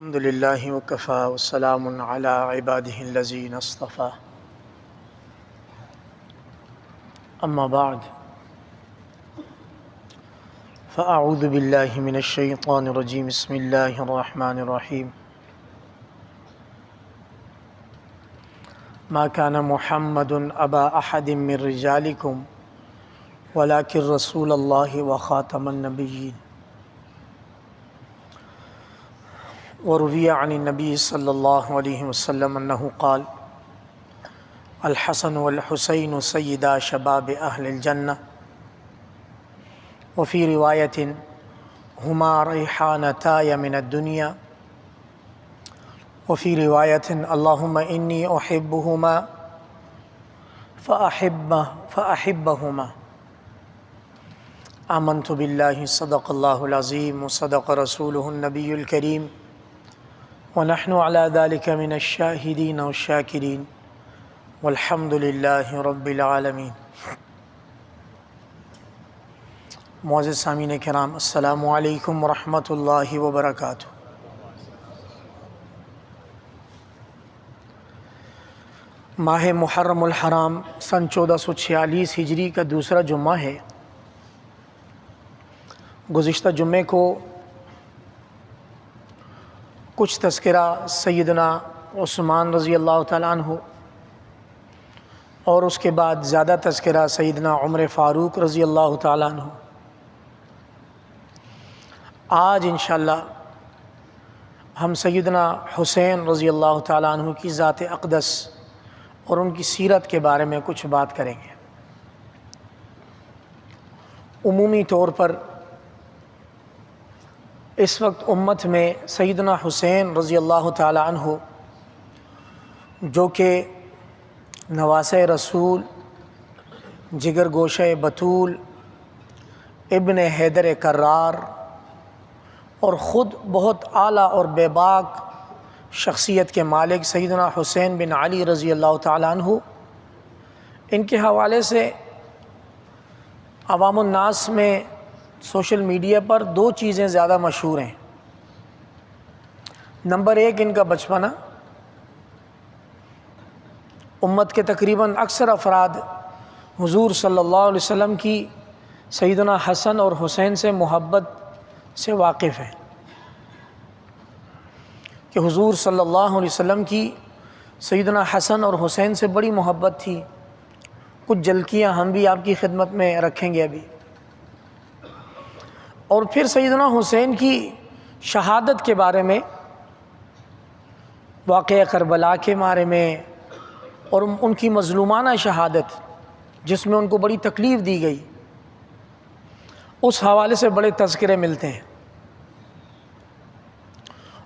الحمد لله وكفى والسلام على عباده الذين اصطفى أما بعد فأعوذ بالله من الشيطان الرجيم بسم الله الرحمن الرحيم ما كان محمد أبا أحد من رجالكم ولكن رسول الله وخاتم النبيين وروي عن النبي صلى الله عليه وسلم أنه قال الحسن والحسين سيدا شباب أهل الجنة وفي رواية هما ريحانتاي من الدنيا وفي رواية اللهم إني أحبهما فأحبهما آمنت بالله صدق الله العظيم وصدق رسوله النبي الكريم ونحن على ذلك من الشاهدين والشاكرين والحمد لله رب العالمين۔ معزز سامعین کرام، السلام علیکم ورحمۃ اللہ وبرکاتہ۔ ماہ محرم الحرام سن 1446 ہجری کا دوسرا جمعہ ہے۔ گزشتہ جمعے کو کچھ تذکرہ سیدنا عثمان رضی اللہ تعالیٰ عنہ اور اس کے بعد زیادہ تذکرہ سیدنا عمر فاروق رضی اللہ تعالیٰ عنہ۔ آج انشاءاللہ ہم سیدنا حسین رضی اللہ تعالیٰ عنہ کی ذات اقدس اور ان کی سیرت کے بارے میں کچھ بات کریں گے۔ عمومی طور پر اس وقت امت میں سیدنا حسین رضی اللہ تعالی عنہ، جو کہ نواسۂ رسول، جگر گوشہ بطول، ابن حیدر کرار اور خود بہت اعلیٰ اور بے باک شخصیت کے مالک سیدنا حسین بن علی رضی اللہ تعالی عنہ، ان کے حوالے سے عوام الناس میں سوشل میڈیا پر دو چیزیں زیادہ مشہور ہیں۔ نمبر ایک، ان کا بچپنا۔ امت کے تقریباً اکثر افراد حضور صلی اللہ علیہ وسلم کی سیدنا حسن اور حسین سے محبت سے واقف ہیں کہ حضور صلی اللہ علیہ وسلم کی سیدنا حسن اور حسین سے بڑی محبت تھی۔ کچھ جھلکیاں ہم بھی آپ کی خدمت میں رکھیں گے ابھی۔ اور پھر سیدنا حسین کی شہادت کے بارے میں، واقعہ کربلا کے بارے میں، اور ان کی مظلومانہ شہادت جس میں ان کو بڑی تکلیف دی گئی، اس حوالے سے بڑے تذکرے ملتے ہیں۔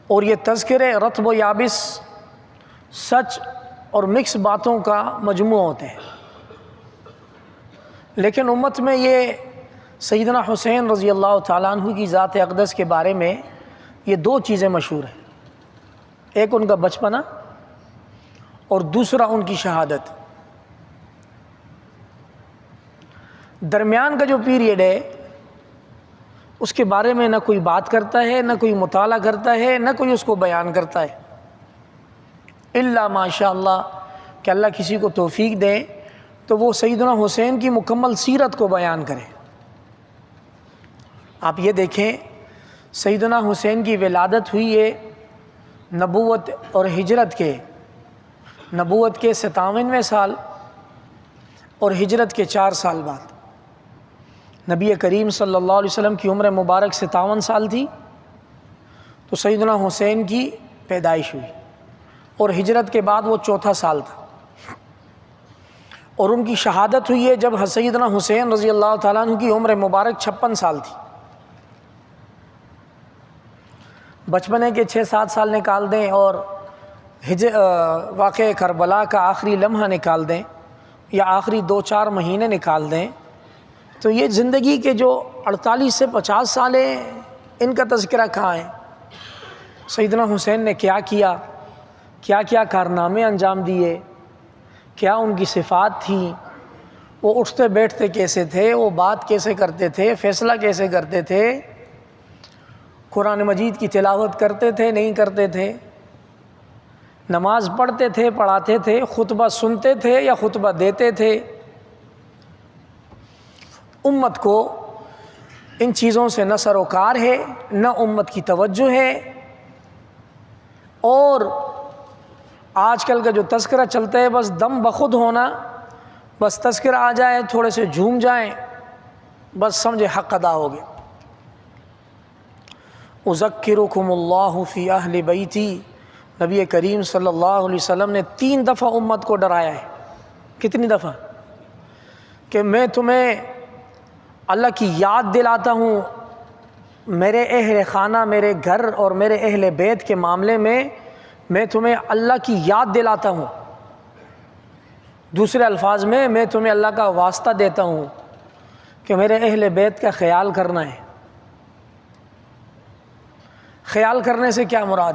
اور یہ تذکرے رطب و یابس، سچ اور مکس باتوں کا مجموعہ ہوتے ہیں۔ لیکن امت میں یہ سیدنا حسین رضی اللہ تعالیٰ عنہ کی ذات اقدس کے بارے میں یہ دو چیزیں مشہور ہیں۔ ایک ان کا بچپنا اور دوسرا ان کی شہادت۔ درمیان کا جو پیریڈ ہے اس کے بارے میں نہ کوئی بات کرتا ہے، نہ کوئی مطالعہ کرتا ہے، نہ کوئی اس کو بیان کرتا ہے، الا ماشاء اللہ کہ اللہ کسی کو توفیق دے تو وہ سیدنا حسین کی مکمل سیرت کو بیان کرے۔ آپ یہ دیکھیں، سیدنا حسین کی ولادت ہوئی ہے نبوت اور ہجرت کے 57ویں سال اور ہجرت کے 4 سال بعد۔ نبی کریم صلی اللہ علیہ وسلم کی عمر مبارک 57 سال تھی تو سیدنا حسین کی پیدائش ہوئی، اور ہجرت کے بعد وہ 4تھا سال تھا، اور ان کی شہادت ہوئی ہے جب سیدنا حسین رضی اللہ تعالیٰ عنہ کی عمر مبارک 56 سال تھی۔ بچپنے کے 6-7 سال نکال دیں اور واقعہ کربلا کا آخری لمحہ نکال دیں یا آخری 2-4 مہینے نکال دیں تو یہ زندگی کے جو 48 سے 50 سال ہیں ان کا تذکرہ کہاں ہے؟ سیدنا حسین نے کیا کیا، کیا کیا کارنامے انجام دیے، کیا ان کی صفات تھیں، وہ اٹھتے بیٹھتے کیسے تھے، وہ بات کیسے کرتے تھے، فیصلہ کیسے کرتے تھے، قرآن مجید کی تلاوت کرتے تھے نہیں کرتے تھے، نماز پڑھتے تھے پڑھاتے تھے، خطبہ سنتے تھے یا خطبہ دیتے تھے۔ امت کو ان چیزوں سے نہ سروکار ہے، نہ امت کی توجہ ہے، اور آج کل کا جو تذکرہ چلتا ہے بس دم بخود ہونا، بس تذکرہ آ جائے تھوڑے سے جھوم جائیں، بس سمجھے حق ادا ہو گیا۔ اذکرکم اللہ فی اہل بیتی، نبی کریم صلی اللہ علیہ وسلم نے 3 دفعہ امت کو ڈرایا ہے۔ کتنی دفعہ؟ کہ میں تمہیں اللہ کی یاد دلاتا ہوں، میرے اہل خانہ، میرے گھر اور میرے اہل بیت کے معاملے میں تمہیں اللہ کی یاد دلاتا ہوں۔ دوسرے الفاظ میں تمہیں اللہ کا واسطہ دیتا ہوں کہ میرے اہل بیت کا خیال کرنا ہے۔ خیال کرنے سے کیا مراد؟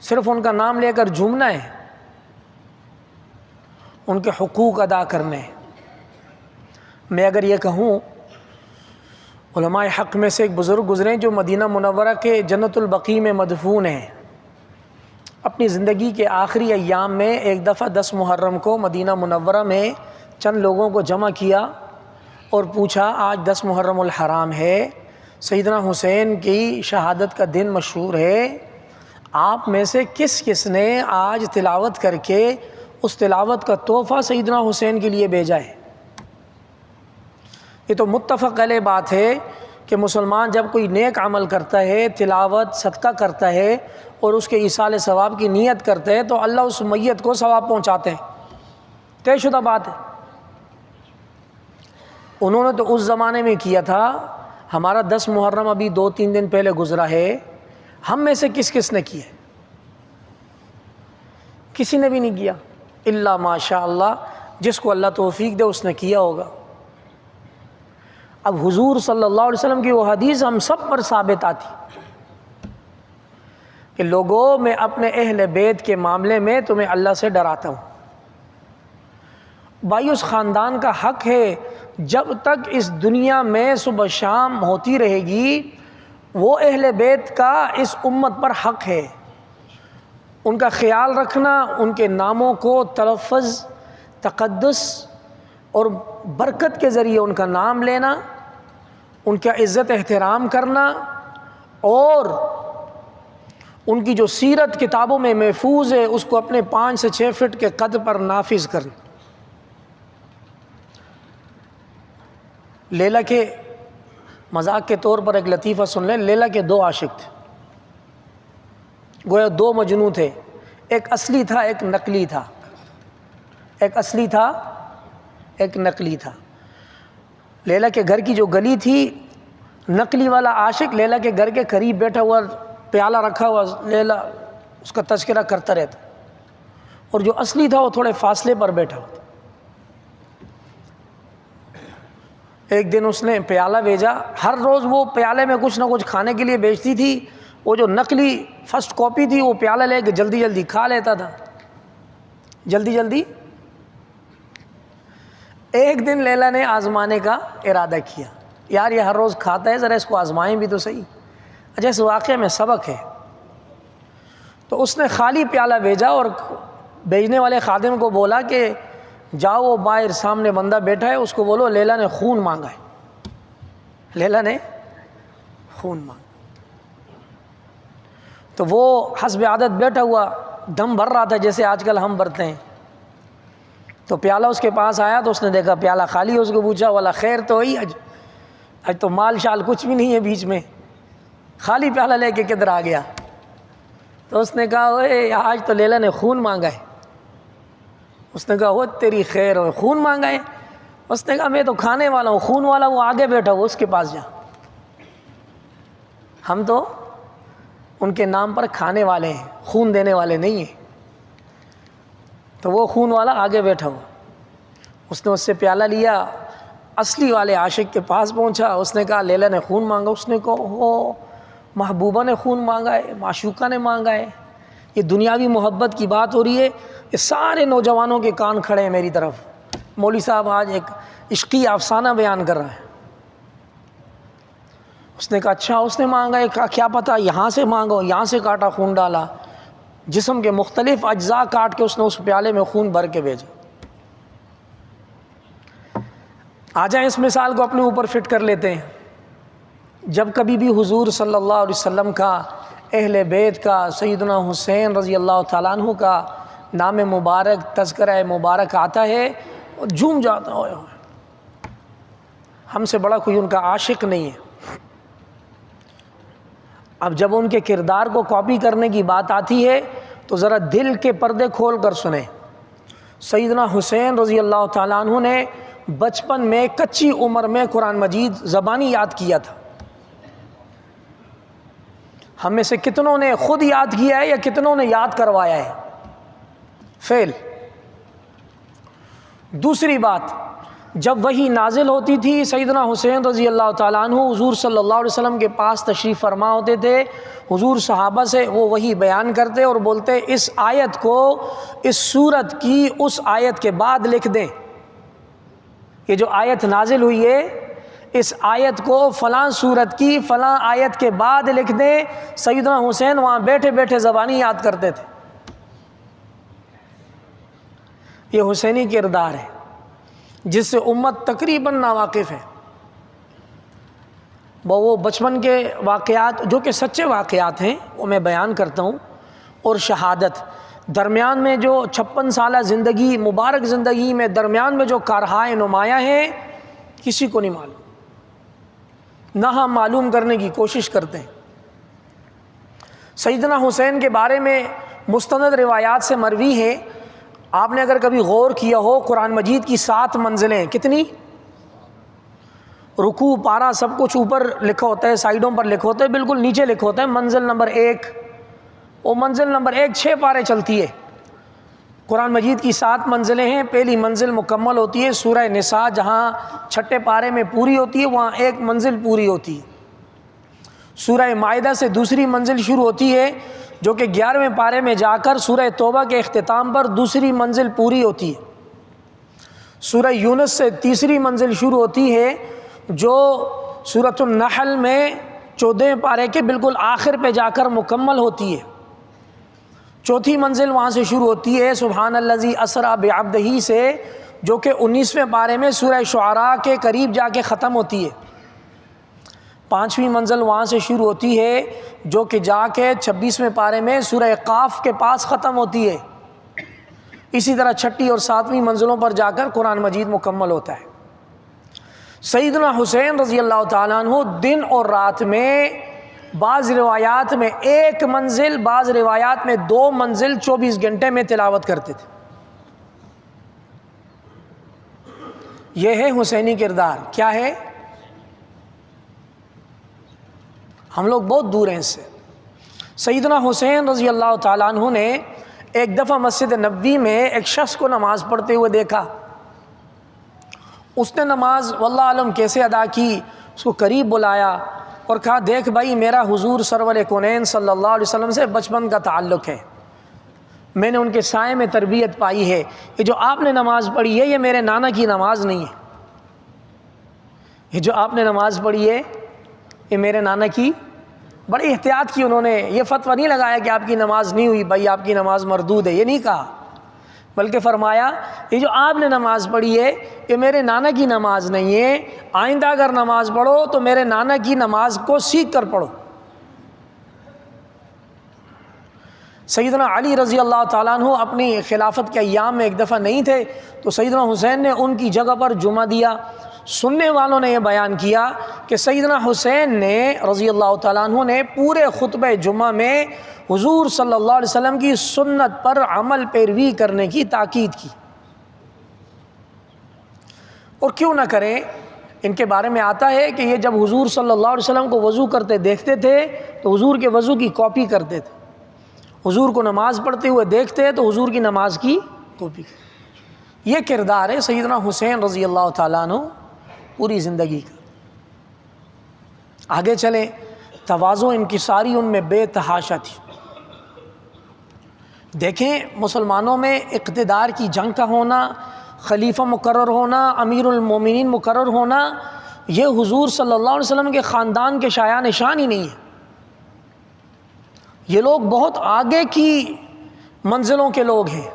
صرف ان کا نام لے کر جھومنا ہے؟ ان کے حقوق ادا کرنے ہیں۔ میں اگر یہ کہوں، علماء حق میں سے ایک بزرگ گزرے جو مدینہ منورہ کے جنت البقیع میں مدفون ہیں، اپنی زندگی کے آخری ایام میں ایک دفعہ 10 محرم کو مدینہ منورہ میں چند لوگوں کو جمع کیا اور پوچھا، آج 10 محرم الحرام ہے، سیدنا حسین کی شہادت کا دن مشہور ہے، آپ میں سے کس کس نے آج تلاوت کر کے اس تلاوت کا تحفہ سیدنا حسین کے لیے بھیجا ہے؟ یہ تو متفق علیہ بات ہے کہ مسلمان جب کوئی نیک عمل کرتا ہے، تلاوت صدقہ کرتا ہے اور اس کے ایصال ثواب کی نیت کرتا ہے تو اللہ اس میت کو ثواب پہنچاتے ہیں، طے شدہ بات ہے۔ انہوں نے تو اس زمانے میں کیا تھا، ہمارا 10 محرم ابھی 2-3 دن پہلے گزرا ہے، ہم میں سے کس کس نے کیا؟ کسی نے بھی نہیں کیا، الا ماشاء اللہ، جس کو اللہ توفیق دے اس نے کیا ہوگا۔ اب حضور صلی اللہ علیہ وسلم کی وہ حدیث ہم سب پر ثابت آتی کہ لوگوں، میں اپنے اہل بیت کے معاملے میں تمہیں اللہ سے ڈراتا ہوں۔ بھائی، اس خاندان کا حق ہے، جب تک اس دنیا میں صبح شام ہوتی رہے گی، وہ اہل بیت کا اس امت پر حق ہے، ان کا خیال رکھنا، ان کے ناموں کو تلفظ، تقدس اور برکت کے ذریعے ان کا نام لینا، ان کا عزت احترام کرنا، اور ان کی جو سیرت کتابوں میں محفوظ ہے اس کو اپنے 5 سے 6 فٹ کے قد پر نافذ کرنا۔ لیلا کے مذاق کے طور پر ایک لطیفہ سن لیں، لیلا کے 2 عاشق تھے، گویا 2 مجنوں تھے، ایک اصلی تھا ایک نقلی تھا، ایک اصلی تھا ایک نقلی تھا۔ لیلا کے گھر کی جو گلی تھی، نقلی والا عاشق لیلا کے گھر کے قریب بیٹھا ہوا، پیالہ رکھا ہوا، لیلا اس کا تذکرہ کرتا رہتا، اور جو اصلی تھا وہ تھوڑے فاصلے پر بیٹھا ہوا تھا۔ ایک دن اس نے پیالہ بھیجا، ہر روز وہ پیالے میں کچھ نہ کچھ کھانے کے لیے بیچتی تھی، وہ جو نقلی فرسٹ کاپی تھی وہ پیالہ لے کے جلدی جلدی کھا لیتا تھا، جلدی جلدی۔ ایک دن لیلا نے آزمانے کا ارادہ کیا، یار یہ ہر روز کھاتا ہے، ذرا اس کو آزمائیں بھی تو صحیح، اچھا اس واقعے میں سبق ہے۔ تو اس نے خالی پیالہ بھیجا اور بھیجنے والے خادم کو بولا کہ جاؤ، وہ باہر سامنے بندہ بیٹھا ہے، اس کو بولو لیلا نے خون مانگا ہے، لیلا نے خون مانگا۔ تو وہ حسب عادت بیٹھا ہوا دم بھر رہا تھا جیسے آج کل ہم بھرتے ہیں، تو پیالہ اس کے پاس آیا تو اس نے دیکھا پیالہ خالی ہے، اس کو پوچھا والا خیر تو ہوئی، آج تو مال شال کچھ بھی نہیں ہے بیچ میں، خالی پیالہ لے کے کدھر آ گیا؟ تو اس نے کہا اوے آج تو لیلا نے خون مانگا ہے۔ اس نے کہا وہ تیری خیر ہو، خون مانگا ہے؟ اس نے کہا میں تو کھانے والا ہوں، خون والا وہ آگے بیٹھا ہوا، اس کے پاس جا، ہم تو ان کے نام پر کھانے والے ہیں، خون دینے والے نہیں ہیں۔ تو وہ خون والا آگے بیٹھا ہوا، اس نے اس سے پیالہ لیا، اصلی والے عاشق کے پاس پہنچا، اس نے کہا لیلا نے خون مانگا۔ اس نے کہا وہ محبوبہ نے خون مانگا ہے، معشوقہ نے مانگا ہے، یہ دنیاوی محبت کی بات ہو رہی ہے۔ یہ سارے نوجوانوں کے کان کھڑے ہیں میری طرف، مولوی صاحب آج ایک عشقی افسانہ بیان کر رہا ہے۔ اس نے کہا اچھا اس نے مانگا ہے، کہا کیا پتہ یہاں سے مانگو، یہاں سے کاٹا، خون ڈالا، جسم کے مختلف اجزاء کاٹ کے اس نے اس پیالے میں خون بھر کے بھیجا۔ آ جائیں اس مثال کو اپنے اوپر فٹ کر لیتے ہیں۔ جب کبھی بھی حضور صلی اللہ علیہ وسلم کا، اہل بیت کا، سیدنا حسین رضی اللہ تعالیٰ عنہ کا نام مبارک، تذکرہ مبارک آتا ہے اور جھوم جاتا ہے، ہم سے بڑا کوئی ان کا عاشق نہیں ہے۔ اب جب ان کے کردار کو کاپی کرنے کی بات آتی ہے تو ذرا دل کے پردے کھول کر سنیں۔ سیدنا حسین رضی اللہ تعالیٰ عنہ نے بچپن میں کچی عمر میں قرآن مجید زبانی یاد کیا تھا۔ ہم میں سے کتنوں نے خود یاد کیا ہے یا کتنوں نے یاد کروایا ہے؟ فیل۔ دوسری بات، جب وحی نازل ہوتی تھی سیدنا حسین رضی اللہ تعالیٰ عنہ حضور صلی اللہ علیہ وسلم کے پاس تشریف فرما ہوتے تھے، حضور صحابہ سے وہ وحی بیان کرتے اور بولتے اس آیت کو اس سورت کی اس آیت کے بعد لکھ دیں، یہ جو آیت نازل ہوئی ہے اس آیت کو فلاں سورت کی فلاں آیت کے بعد لکھ دیں۔ سیدنا حسین وہاں بیٹھے بیٹھے زبانی یاد کرتے تھے۔ یہ حسینی کردار ہے جس سے امت تقریباً ناواقف ہے۔ وہ بچپن کے واقعات جو کہ سچے واقعات ہیں وہ میں بیان کرتا ہوں، اور شہادت درمیان میں جو 56 سالہ زندگی، مبارک زندگی میں درمیان میں جو کارہائے نمایاں ہیں کسی کو نہیں معلوم، نہ ہم معلوم کرنے کی کوشش کرتے ہیں۔ سیدنا حسین کے بارے میں مستند روایات سے مروی ہے، آپ نے اگر کبھی غور کیا ہو قرآن مجید کی 7 منزلیں، کتنی؟ رکوع پارا سب کچھ اوپر لکھا ہوتا ہے، سائیڈوں پر لکھا ہوتا ہے، بالکل نیچے لکھا ہوتا ہے منزل نمبر 1، وہ منزل نمبر 1 6 پارے چلتی ہے۔ قرآن مجید کی 7 منزلیں ہیں، پہلی منزل مکمل ہوتی ہے سورہ نساء، جہاں 6 پارے میں پوری ہوتی ہے وہاں 1 منزل پوری ہوتی ہے۔ سورہ مائدہ سے دوسری منزل شروع ہوتی ہے جو کہ 11ویں پارے میں جا کر سورہ توبہ کے اختتام پر دوسری منزل پوری ہوتی ہے۔ سورہ یونس سے تیسری منزل شروع ہوتی ہے جو سورۃ النحل میں 14ویں پارے کے بالکل آخر پہ جا کر مکمل ہوتی ہے۔ چوتھی منزل وہاں سے شروع ہوتی ہے سبحان الذی اسریٰ بعبدہ سے، جو کہ 19ویں پارے میں سورہ شعراء کے قریب جا کے ختم ہوتی ہے۔ 5ویں منزل وہاں سے شروع ہوتی ہے جو کہ جا کے 26ویں پارے میں سورہ قاف کے پاس ختم ہوتی ہے۔ اسی طرح 6 اور 7ویں منزلوں پر جا کر قرآن مجید مکمل ہوتا ہے۔ سیدنا حسین رضی اللہ تعالیٰ عنہ دن اور رات میں بعض روایات میں 1 منزل، بعض روایات میں 2 منزل 24 گھنٹے میں تلاوت کرتے تھے۔ یہ ہے حسینی کردار۔ کیا ہے؟ ہم لوگ بہت دور ہیں اس سے۔ سیدنا حسین رضی اللہ تعالیٰ عنہ نے ایک دفعہ مسجد نبوی میں ایک شخص کو نماز پڑھتے ہوئے دیکھا۔ اس نے نماز واللہ عالم کیسے ادا کی، اس کو قریب بلایا اور کہا دیکھ بھائی میرا حضور سرور کونین صلی اللہ علیہ وسلم سے بچپن کا تعلق ہے، میں نے ان کے سائے میں تربیت پائی ہے، یہ جو آپ نے نماز پڑھی ہے یہ میرے نانا کی نماز نہیں ہے، یہ جو آپ نے نماز پڑھی ہے یہ میرے نانا کی۔ بڑی احتیاط کی انہوں نے، یہ فتویٰ نہیں لگایا کہ آپ کی نماز نہیں ہوئی بھائی آپ کی نماز مردود ہے، یہ نہیں کہا، بلکہ فرمایا یہ جو آپ نے نماز پڑھی ہے یہ میرے نانا کی نماز نہیں ہے، آئندہ اگر نماز پڑھو تو میرے نانا کی نماز کو سیکھ کر پڑھو۔ سیدنا علی رضی اللہ تعالیٰ عنہ اپنی خلافت کے ایام میں ایک دفعہ نہیں تھے تو سیدنا حسین نے ان کی جگہ پر جمعہ دیا۔ سننے والوں نے یہ بیان کیا کہ سیدنا حسین نے رضی اللہ تعالیٰ عنہ نے پورے خطبہ جمعہ میں حضور صلی اللہ علیہ وسلم کی سنت پر عمل پیروی کرنے کی تاکید کی۔ اور کیوں نہ کریں، ان کے بارے میں آتا ہے کہ یہ جب حضور صلی اللہ علیہ وسلم کو وضو کرتے دیکھتے تھے تو حضور کے وضو کی کاپی کرتے تھے، حضور کو نماز پڑھتے ہوئے دیکھتے تو حضور کی نماز کی کاپی کرتے۔ یہ کردار ہے سیدنا حسین رضی اللہ تعالیٰ عنہ پوری زندگی کا۔ آگے چلیں، تواضع انکساری ان میں بے تحاشا تھی۔ دیکھیں مسلمانوں میں اقتدار کی جنگ کا ہونا، خلیفہ مقرر ہونا، امیر المومنین مقرر ہونا، یہ حضور صلی اللہ علیہ وسلم کے خاندان کے شایان نشان ہی نہیں ہے. یہ لوگ بہت آگے کی منزلوں کے لوگ ہیں.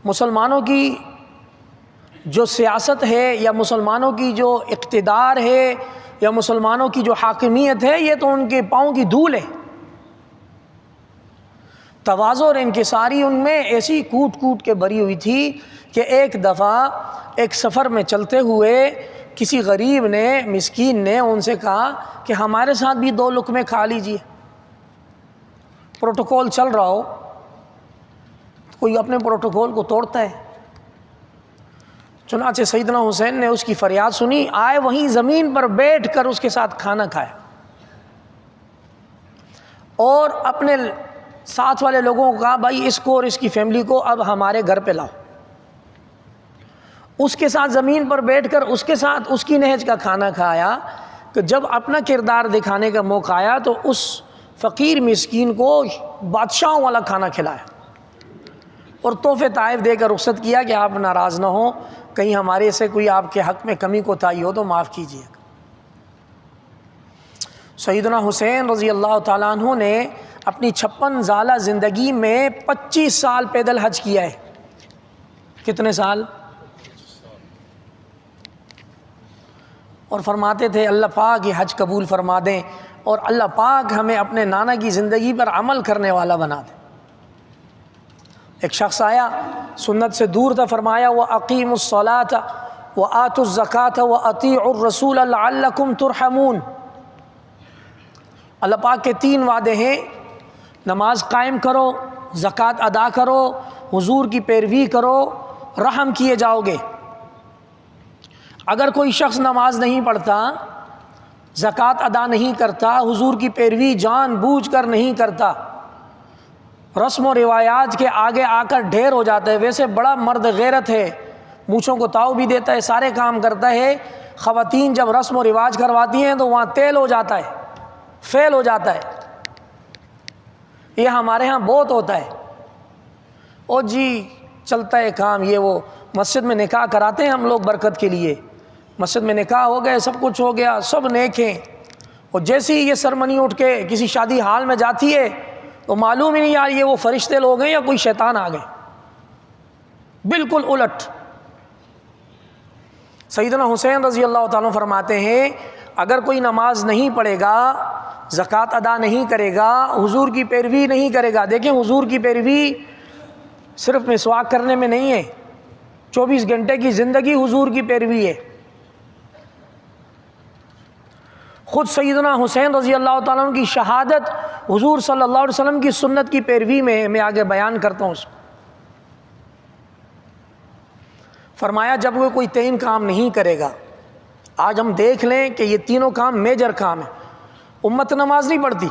مسلمانوں کی جو سیاست ہے یا مسلمانوں کی جو اقتدار ہے یا مسلمانوں کی جو حاکمیت ہے، یہ تو ان کے پاؤں کی دھول ہے. تواضع اور انکساری ان میں ایسی کوٹ کوٹ کے بھری ہوئی تھی کہ ایک دفعہ ایک سفر میں چلتے ہوئے کسی غریب نے، مسکین نے ان سے کہا کہ ہمارے ساتھ بھی 2 لقمے کھا لیجیے. پروٹوکول چل رہا ہو، کوئی اپنے پروٹوکول کو توڑتا ہے. چنانچہ سیدنا حسین نے اس کی فریاد سنی، آئے وہیں زمین پر بیٹھ کر اس کے ساتھ کھانا کھایا اور اپنے ساتھ والے لوگوں کو کہا بھائی اس کو اور اس کی فیملی کو اب ہمارے گھر پہ لاؤ. اس کے ساتھ زمین پر بیٹھ کر اس کے ساتھ اس کی نہج کا کھانا کھایا کہ جب اپنا کردار دکھانے کا موقع آیا تو اس فقیر مسکین کو بادشاہوں والا کھانا کھلایا اور تحفے تحائف دے کر رخصت کیا کہ آپ ناراض نہ ہوں، کہیں ہمارے سے کوئی آپ کے حق میں کمی کوتاہی ہو تو معاف کیجیے. سیدنا حسین رضی اللہ تعالیٰ عنہ نے اپنی 56 سالہ زندگی میں 25 سال پیدل حج کیا ہے. کتنے سال؟ اور فرماتے تھے اللہ پاک یہ حج قبول فرما دیں اور اللہ پاک ہمیں اپنے نانا کی زندگی پر عمل کرنے والا بنا دیں. ایک شخص آیا سنت سے دور تھا، فرمایا وَأَقِيمُوا الصَّلَاةَ وَآتُوا الزَّكَاةَ وَأَطِيعُوا الرَّسُولَ لَعَلَّكُمْ تُرْحَمُونَ. اللہ پاک کے 3 وعدے ہیں، نماز قائم کرو، زکوٰۃ ادا کرو، حضور کی پیروی کرو، رحم کیے جاؤ گے. اگر کوئی شخص نماز نہیں پڑھتا، زکوٰۃ ادا نہیں کرتا، حضور کی پیروی جان بوجھ کر نہیں کرتا، رسم و روایات کے آگے آ کر ڈھیر ہو جاتا ہے، ویسے بڑا مرد غیرت ہے، مونچھوں کو تاؤ بھی دیتا ہے، سارے کام کرتا ہے، خواتین جب رسم و رواج کرواتی ہیں تو وہاں تیل ہو جاتا ہے، فیل ہو جاتا ہے. یہ ہمارے ہاں بہت ہوتا ہے. او جی چلتا ہے کام، یہ وہ مسجد میں نکاح کراتے ہیں ہم لوگ برکت کے لیے، مسجد میں نکاح ہو گئے، سب کچھ ہو گیا، سب نیک ہیں، اور جیسے ہی یہ سرمنی اٹھ کے کسی شادی حال میں جاتی ہے تو معلوم ہی نہیں یار یہ وہ فرشتے لوگ ہیں یا کوئی شیطان آ گئے. بالکل الٹ. سیدنا حسین رضی اللہ تعالیٰ فرماتے ہیں اگر کوئی نماز نہیں پڑھے گا، زکوٰۃ ادا نہیں کرے گا، حضور کی پیروی نہیں کرے گا. دیکھیں حضور کی پیروی صرف مسواک کرنے میں نہیں ہے، 24 گھنٹے کی زندگی حضور کی پیروی ہے. خود سیدنا حسین رضی اللہ تعالیٰ عنہ کی شہادت حضور صلی اللہ علیہ وسلم کی سنت کی پیروی میں آگے بیان کرتا ہوں. فرمایا جب وہ کوئی 3 کام نہیں کرے گا، آج ہم دیکھ لیں کہ یہ تینوں کام میجر کام ہیں. امت نماز نہیں پڑھتی،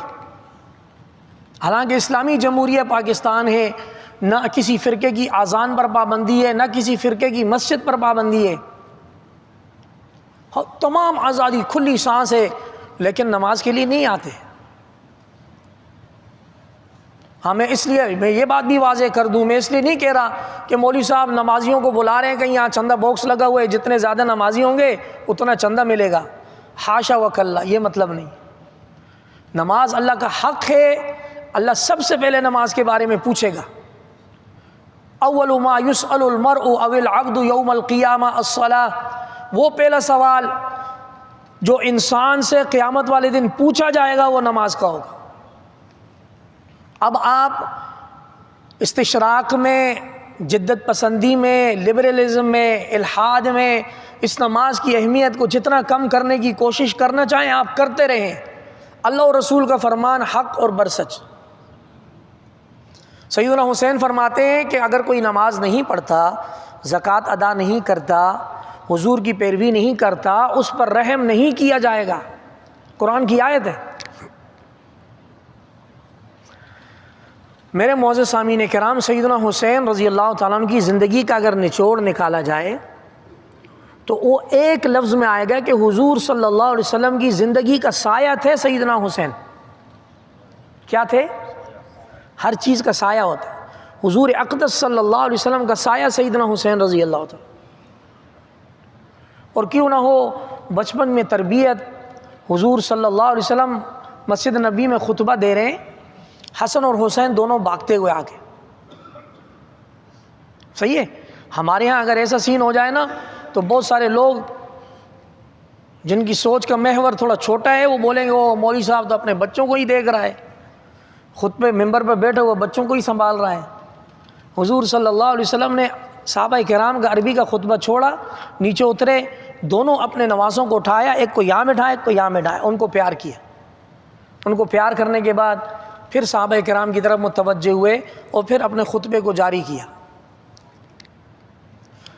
حالانکہ اسلامی جمہوریہ پاکستان ہے، نہ کسی فرقے کی اذان پر پابندی ہے، نہ کسی فرقے کی مسجد پر پابندی ہے، تمام آزادی کھلی سانس ہے، لیکن نماز کے لیے نہیں آتے. ہمیں اس لیے میں یہ بات بھی واضح کر دوں، میں اس لیے نہیں کہہ رہا کہ مولوی صاحب نمازیوں کو بلا رہے ہیں کہیں یہاں چندہ باکس لگا ہوا ہے، جتنے زیادہ نمازی ہوں گے اتنا چندہ ملے گا، حاشا وکلا، یہ مطلب نہیں. نماز اللہ کا حق ہے، اللہ سب سے پہلے نماز کے بارے میں پوچھے گا. اول ما يسأل المرء او العبد یوم القیامہ الصلاۃ. وہ پہلا سوال جو انسان سے قیامت والے دن پوچھا جائے گا وہ نماز کا ہوگا. اب آپ استشراق میں، جدت پسندی میں، لبرلزم میں، الحاد میں اس نماز کی اہمیت کو جتنا کم کرنے کی کوشش کرنا چاہیں آپ کرتے رہیں. اللہ اور رسول کا فرمان حق اور برسچ. سیدنا حسین فرماتے ہیں کہ اگر کوئی نماز نہیں پڑھتا، زکوٰۃ ادا نہیں کرتا، حضور کی پیروی نہیں کرتا، اس پر رحم نہیں کیا جائے گا. قرآن کی آیت ہے. میرے معزز سامعین کرام، سیدنا حسین رضی اللہ تعالیٰ عنہ کی زندگی کا اگر نچوڑ نکالا جائے تو وہ ایک لفظ میں آئے گا کہ حضور صلی اللہ علیہ وسلم کی زندگی کا سایہ تھے سیدنا حسین. کیا تھے؟ ہر چیز کا سایہ ہوتا ہے. حضور اقدس صلی اللہ علیہ وسلم کا سایہ سیدنا حسین رضی اللہ تعالیٰ. اور کیوں نہ ہو بچپن میں تربیت. حضور صلی اللہ علیہ وسلم مسجد نبی میں خطبہ دے رہے ہیں، حسن اور حسین دونوں بھاگتے ہوئے آ گئے. صحیح ہے. ہمارے ہاں اگر ایسا سین ہو جائے نا تو بہت سارے لوگ جن کی سوچ کا محور تھوڑا چھوٹا ہے وہ بولیں گے وہ مولوی صاحب تو اپنے بچوں کو ہی دیکھ رہا ہے، خطبے ممبر پہ بیٹھے ہوئے بچوں کو ہی سنبھال رہا ہے. حضور صلی اللہ علیہ وسلم نے صحابہ کرام کا عربی کا خطبہ چھوڑا، نیچے اترے، دونوں اپنے نواسوں کو اٹھایا، ایک کو یہاں بٹھایا ایک کو یہاں بٹھایا، ان کو پیار کیا. ان کو پیار کرنے کے بعد پھر صحابہ کرام کی طرف متوجہ ہوئے اور پھر اپنے خطبے کو جاری کیا.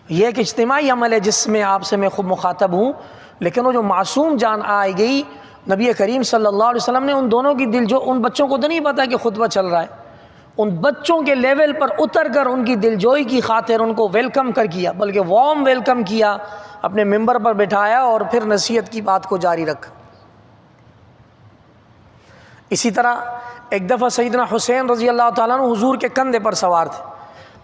یہ ایک اجتماعی عمل ہے جس میں آپ سے میں خود مخاطب ہوں، لیکن وہ جو معصوم جان آئی گئی، نبی کریم صلی اللہ علیہ وسلم نے ان دونوں کی دل جو ان بچوں کو تو نہیں پتا کہ خطبہ چل رہا ہے، ان بچوں کے لیول پر اتر کر ان کی دل جوئی کی خاطر ان کو ویلکم کر کیا، بلکہ وارم ویلکم کیا، اپنے ممبر پر بٹھایا اور پھر نصیحت کی بات کو جاری رکھا. اسی طرح ایک دفعہ سیدنا حسین رضی اللہ تعالیٰ عنہ حضور کے کندھے پر سوار تھے.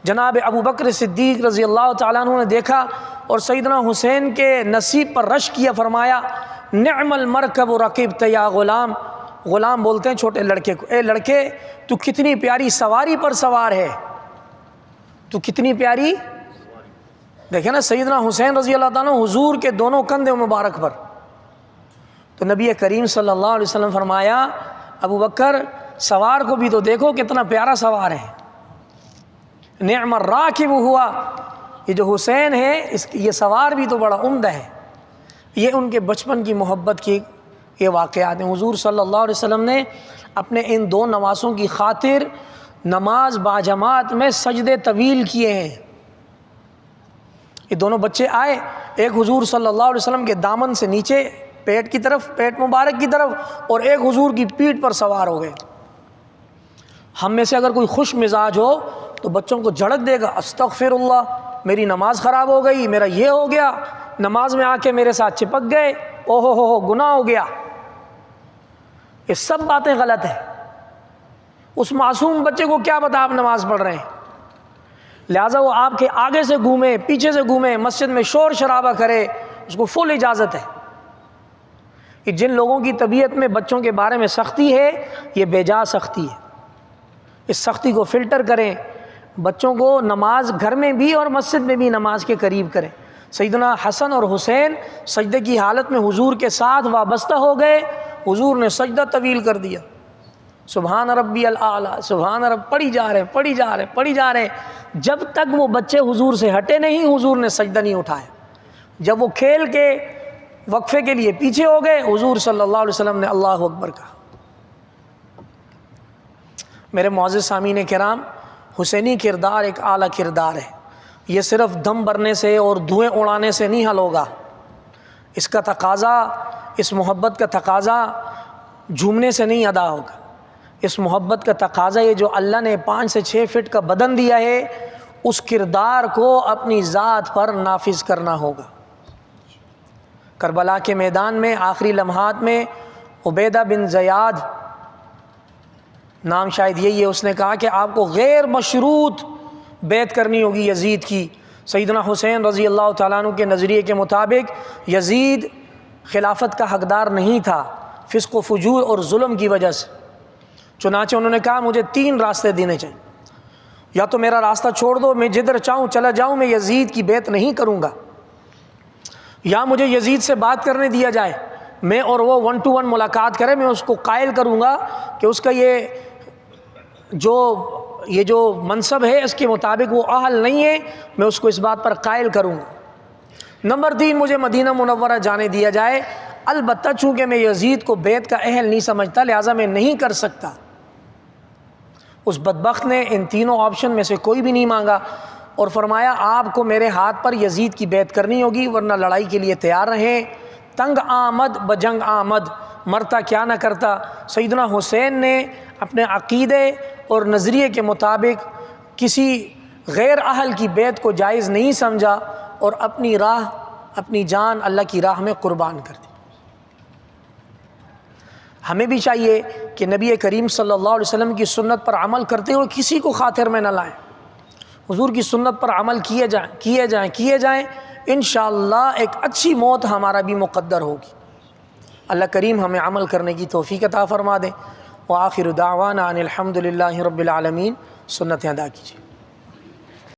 جناب ابو بکر صدیق رضی اللہ تعالیٰ عنہ نے دیکھا اور سیدنا حسین کے نصیب پر رشک کیا، فرمایا نعم المرکب رکبت یا غلام. غلام بولتے ہیں چھوٹے لڑکے کو، اے لڑکے تو کتنی پیاری سواری پر سوار ہے، تو کتنی پیاری. دیکھیں نا سیدنا حسین رضی اللہ تعالیٰ عنہ حضور کے دونوں کندھے مبارک پر. تو نبی کریم صلی اللہ علیہ وسلم فرمایا ابو بکر سوار کو بھی تو دیکھو کتنا پیارا سوار ہے. نعم الراکب ہوا، یہ جو حسین ہے یہ سوار بھی تو بڑا عمدہ ہے. یہ ان کے بچپن کی محبت کی یہ واقعات ہیں. حضور صلی اللہ علیہ وسلم نے اپنے ان دو نواسوں کی خاطر نماز باجماعت میں سجدے طویل کیے ہیں. یہ دونوں بچے آئے، ایک حضور صلی اللہ علیہ وسلم کے دامن سے نیچے پیٹ کی طرف، پیٹ مبارک کی طرف، اور ایک حضور کی پیٹھ پر سوار ہو گئے. ہم میں سے اگر کوئی خوش مزاج ہو تو بچوں کو جھڑک دے گا، استغفر اللہ میری نماز خراب ہو گئی، میرا یہ ہو گیا، نماز میں آ کے میرے ساتھ چپک گئے، اوہو ہو گناہ ہو گیا. یہ سب باتیں غلط ہیں. اس معصوم بچے کو کیا پتا آپ نماز پڑھ رہے ہیں، لہٰذا وہ آپ کے آگے سے گھومے پیچھے سے گھومے مسجد میں شور شرابہ کرے، اس کو فل اجازت ہے. کہ جن لوگوں کی طبیعت میں بچوں کے بارے میں سختی ہے یہ بے جا سختی ہے، اس سختی کو فلٹر کریں. بچوں کو نماز گھر میں بھی اور مسجد میں بھی نماز کے قریب کریں. سیدنا حسن اور حسین سجدے کی حالت میں حضور کے ساتھ وابستہ ہو گئے، حضور نے سجدہ طویل کر دیا، سبحان ربی الاعلیٰ سبحان رب، پڑھی جا رہے ہیں جب تک وہ بچے حضور سے ہٹے نہیں حضور نے سجدہ نہیں اٹھایا. جب وہ کھیل کے وقفے کے لیے پیچھے ہو گئے حضور صلی اللہ علیہ وسلم نے اللہ اکبر کہا. میرے معزز سامعین کرام، حسینی کردار ایک اعلیٰ کردار ہے. یہ صرف دم بھرنے سے اور دھوئیں اڑانے سے نہیں حل ہوگا. اس کا تقاضا، اس محبت کا تقاضا جھومنے سے نہیں ادا ہوگا. اس محبت کا تقاضا یہ جو اللہ نے 5 سے 6 فٹ کا بدن دیا ہے اس کردار کو اپنی ذات پر نافذ کرنا ہوگا. کربلا کے میدان میں آخری لمحات میں عبیدہ بن زیاد، نام شاید یہی ہے، اس نے کہا کہ آپ کو غیر مشروط بیعت کرنی ہوگی یزید کی. سیدنا حسین رضی اللہ تعالیٰ عنہ کے نظریے کے مطابق یزید خلافت کا حقدار نہیں تھا فسق و فجور اور ظلم کی وجہ سے. چنانچہ انہوں نے کہا مجھے 3 راستے دینے چاہیے، یا تو میرا راستہ چھوڑ دو، میں جدھر چاہوں چلا جاؤں، میں یزید کی بیعت نہیں کروں گا، یا مجھے یزید سے بات کرنے دیا جائے، میں اور وہ 1 to 1 ملاقات کرے، میں اس کو قائل کروں گا کہ اس کا یہ جو منصب ہے اس کے مطابق وہ اہل نہیں ہے، میں اس کو اس بات پر قائل کروں گا. نمبر 3 مجھے مدینہ منورہ جانے دیا جائے، البتہ چونکہ میں یزید کو بیعت کا اہل نہیں سمجھتا لہٰذا میں نہیں کر سکتا. اس بدبخت نے ان تینوں آپشن میں سے کوئی بھی نہیں مانگا اور فرمایا آپ کو میرے ہاتھ پر یزید کی بیعت کرنی ہوگی ورنہ لڑائی کے لیے تیار رہیں. تنگ آمد بجنگ آمد، مرتا کیا نہ کرتا. سیدنا حسین نے اپنے عقیدے اور نظریے کے مطابق کسی غیر اہل کی بیعت کو جائز نہیں سمجھا اور اپنی راہ، اپنی جان اللہ کی راہ میں قربان کر دی. ہمیں بھی چاہیے کہ نبی کریم صلی اللہ علیہ وسلم کی سنت پر عمل کرتے ہوئے کسی کو خاطر میں نہ لائیں. حضور کی سنت پر عمل کیے جائیں. انشاءاللہ ایک اچھی موت ہمارا بھی مقدر ہوگی۔ اللہ کریم ہمیں عمل کرنے کی توفیق عطا فرما دے۔ وآخر دعوانا ان الحمد للہ رب العالمین۔ سنتیں ادا کیجیے۔